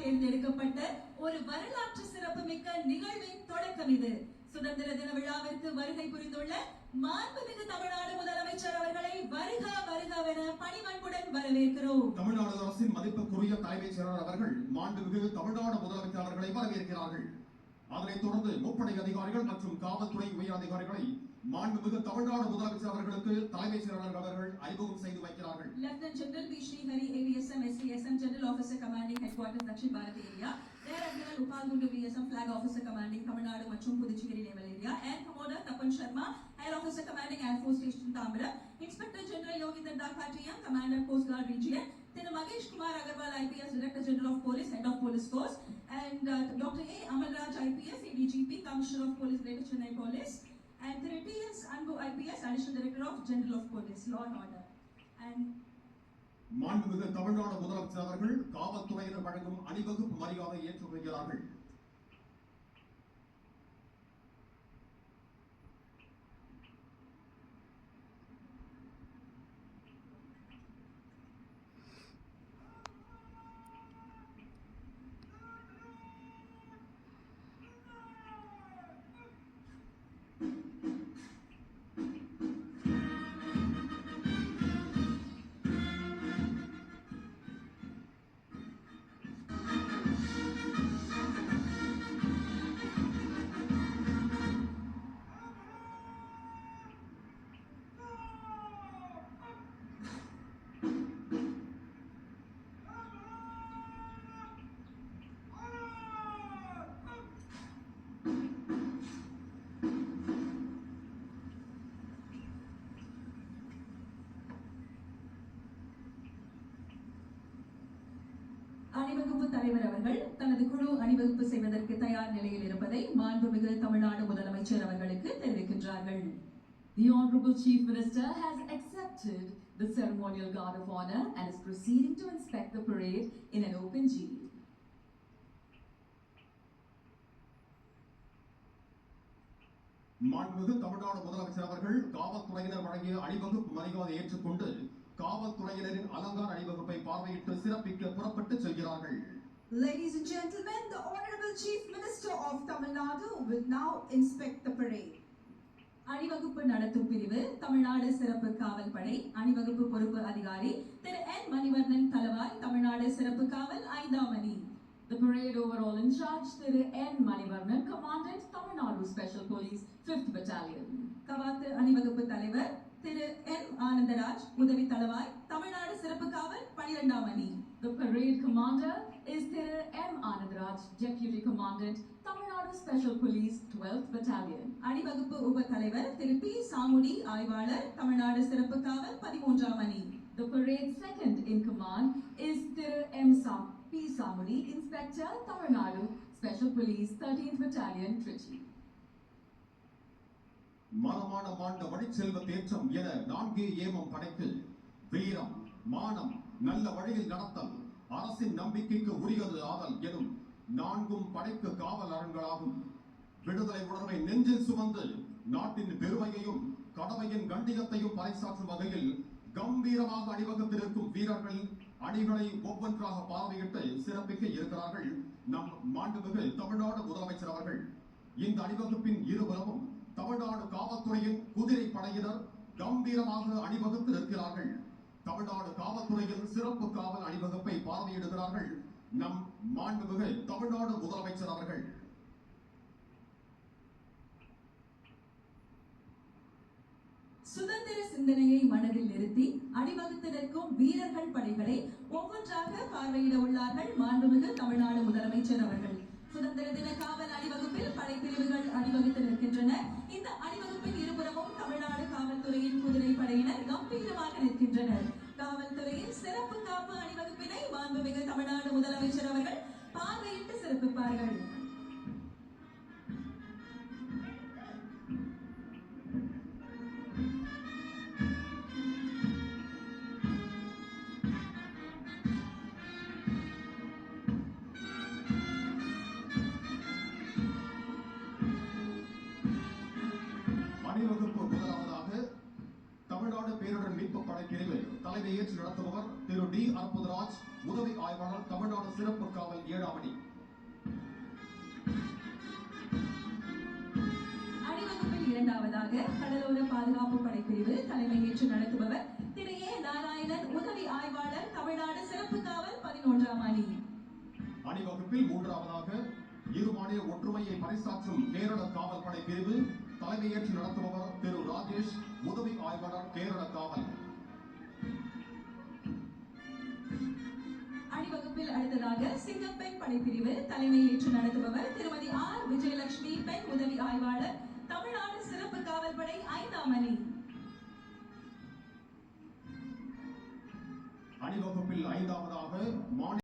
தேர்ந்தெடுக்கப்பட்ட ஒரு வரலாற்று சிறப்புமிக்க நிகழ்வின் தொடக்கம் இது. சுதந்திர தின விழாவிற்கு வருகை புரிந்துள்ள மாண்புமிகு தமிழ்நாடு முதலமைச்சர் அவர்களை வருக வருகவென பணிவன்புடன் வரவேற்கிறோம். தமிழ்நாடு அரசின் மதிப்புக்குரிய தலைமைச் செயலாளர் அவர்கள் மாண்புமிகு தமிழ்நாடு முதலமைச்சர் அவர்களை வரவேற்கிறார்கள். அதனைத் தொடர்ந்து முப்படை அதிகாரிகள் மற்றும் காவல்துறை உயர் அதிகாரிகளை மாண்புமிகு தமிழ்நாடு முதலமைச்சர் அவர்களுக்கு தலைமைச் செயலாளர் அவர்கள் அறிமுகம் செய்து வைக்கிறார்கள். Lieutenant general P Srihari AVSM SCSM General Officer Commanding Headquarters Dakshin Bharat Area, Rear Admiral Upal Gundu VSM Flag Officer Commanding Tamil Nadu மற்றும் Puducherry Naval Area, Air Commodore Tapan Sharma, Air Officer Commanding Air Force Station Tambaram, Inspector General Yogindar Dakhatiyam, Commander Coast Guard Region, Thiru Magesh Kumar Agarwal IPS Director General of Police, Head of Police Force, and Dr. A. Amalraj IPS ADGP Commissioner of Police Greater Chennai Police, and Thiru T.S. Anbu IPS Additional Director of General of Police, Law and Order. And மாண்புமிகு தமிழ்நாடு முதலமைச்சர் அவர்கள் காவல்துறையினர் வழங்கும் அணிவகுப்பு மரியாதை ஏற்றுக்கொள்கிறார்கள். அணிவகுப்பு தலைவர் அவர்கள் தனது குழு அணிவகுப்பு செய்வதற்கு தயார் நிலையில் இருப்பதை மாண்புமிகு தமிழ்நாடு முதலமைச்சர் அவர்களுக்கு தெரிவிக்கின்றார்கள். The Honorable Chief Minister has accepted the ceremonial guard of honor and is proceeding to inspect the parade in an open jeep. மாண்புமிகு தமிழ்நாடு முதலமைச்சர் அவர்கள் காவல்துறையினர் வழங்கிய அணிவகுப்பு மரியாதை ஏற்றுக்கொண்டு காவல்துறையினரின் அலங்கார அணிவகுப்பை பார்வையிட்டு சிறப்பிக்க புறப்பட்டு செல்கிறார்கள். Ladies and gentlemen, the Honorable Chief Minister of Tamil Nadu will now inspect the parade. அணிவகுப்பு நடத்தும் பிரிவு தமிழ்நாடு சிறப்பு காவல் படை அணிவகுப்பு பொறுப்பு அதிகாரி திரு என் மணிவர்ணன் தலவாய் தமிழ்நாடு சிறப்பு காவல் 5ஆம் அணி. The parade overall in charge Thiru N. Manivarnan, Commandant Tamil Nadu Special Police 5th Battalion. கவாத்து அணிவகுப்பு தலைவர் திரு என் ஆனந்தராஜ் உதவி தளவாய் தமிழ்நாடு சிறப்பு காவல் 12ஆம் அணி. The parade commander is Thiru M. Anandraj, Deputy Commandant Tamil Nadu Special Police 12th Battalion. அணிவகுப்பு உப தலைவர் திரு பி சாமுடி ஆய்வாளர் தமிழ்நாடு சிறப்பு காவல் 13ஆம் அணி. The parade second in command is Thiru M. P. Samudi, Inspector Tamil Nadu Special Police 13th Battalion, Trichy. மனமான மாண்ட வழிச்செல்வ தேற்றம் என 4 ஏமம் படைத்து வீரம் மானம் நல்ல வழியில் நடத்தல் அரசின் நம்பிக்கைக்கு உரியது ஆதல் எனும் 4 படைக்கு காவல் அரண்களாகும். விடுதலை உணர்வை நெஞ்சில் சுமந்து நாட்டின் பெருமையையும் கடமையின் கண்டியத்தையும் பறைசாற்றும் வகையில் கம்பீரமாக அணிவகுத்திருக்கும் வீரர்கள் அணிகளை ஒவ்வொன்றாக பார்வையிட்டு சிறப்பிக்க இருக்கிறார்கள் நம் மாண்புமிகு தமிழ்நாடு முதலமைச்சர் அவர்கள். இந்த அணிவகுப்பின் இருபுறமும் தமிழ்நாடு காவல்துறையின் குதிரை படையினர் கம்பீரமாக அணிவகுத்து நிற்கிறார்கள். தமிழ்நாடு காவல்துறையின் சிறப்பு காவல் அணிவகுப்பை பார்வையிடுகிறார்கள் நம் மாண்புமிகு தமிழ்நாடு முதலமைச்சர் அவர்கள். சுதந்திர சிந்தனையை மனதில் நிறுத்தி அணிவகுத்து நிற்கும் வீரர்கள் படைகளை ஒவ்வொன்றாக பார்வையிட உள்ளார்கள் மாண்புமிகு தமிழ்நாடு முதலமைச்சர் அவர்கள். சுதந்திர தின காவல் அணிவகுப்பில் படைப்பிரிவுகள் அணிவகுத்து நிற்கின்றன. இந்த அணிவகுப்பின் இருபுறமும் தமிழ்நாடு காவல்துறையின் குதிரை படையினர் கம்பீரமாக நிற்கின்றனர். காவல்துறையின் சிறப்பு காப்பு அணிவகுப்பினை மாண்புமிகு தமிழ்நாடு முதலமைச்சர் அவர்கள் பார்வையிட்டு சிறப்பிப்பார்கள். அணிவகுப்பு முதலாவதாக தமிழ்நாடு பேரிடர் மீட்பு படை பிரிவு தலைமை ஏற்று நடத்துபவர் திரு டி அற்புதராஜ், உதவி ஆய்வாளர் தமிழ்நாடு சிறப்பு காவல் 7ஆம் அணி. அணிவகுப்பில் இரண்டாவதாக கடலோர பாதுகாப்பு படைப்பிரிவு தலைமையேற்று நடத்துபவர் திரு ஏ நாராயணன், உதவி ஆய்வாளர், தமிழ்நாடு சிறப்பு காவல் 11ஆம் அணி. அணிவகுப்பில் மூன்றாவதாக இருமாநில ஒற்றுமையை பறைசாற்றும் கேரள காவல் படை பிரிவு தலைமையேற்று நடத்துபவர் திரு ராஜேஷ், உதவி ஆய்வாளர், கேரள காவல். அணிவகுப்பில் அடுத்ததாக சிங்கப்பெண் படைப்பிரிவு தலைமையேற்று நடத்துபவர் திருமதி ஆர் விஜயலட்சுமி, பெண் உதவி ஆய்வாளர், தமிழ்நாடு சிறப்பு காவல் படை 5ஆம் அணி. அணிவகுப்பில் ஐந்தாவதாக மாநில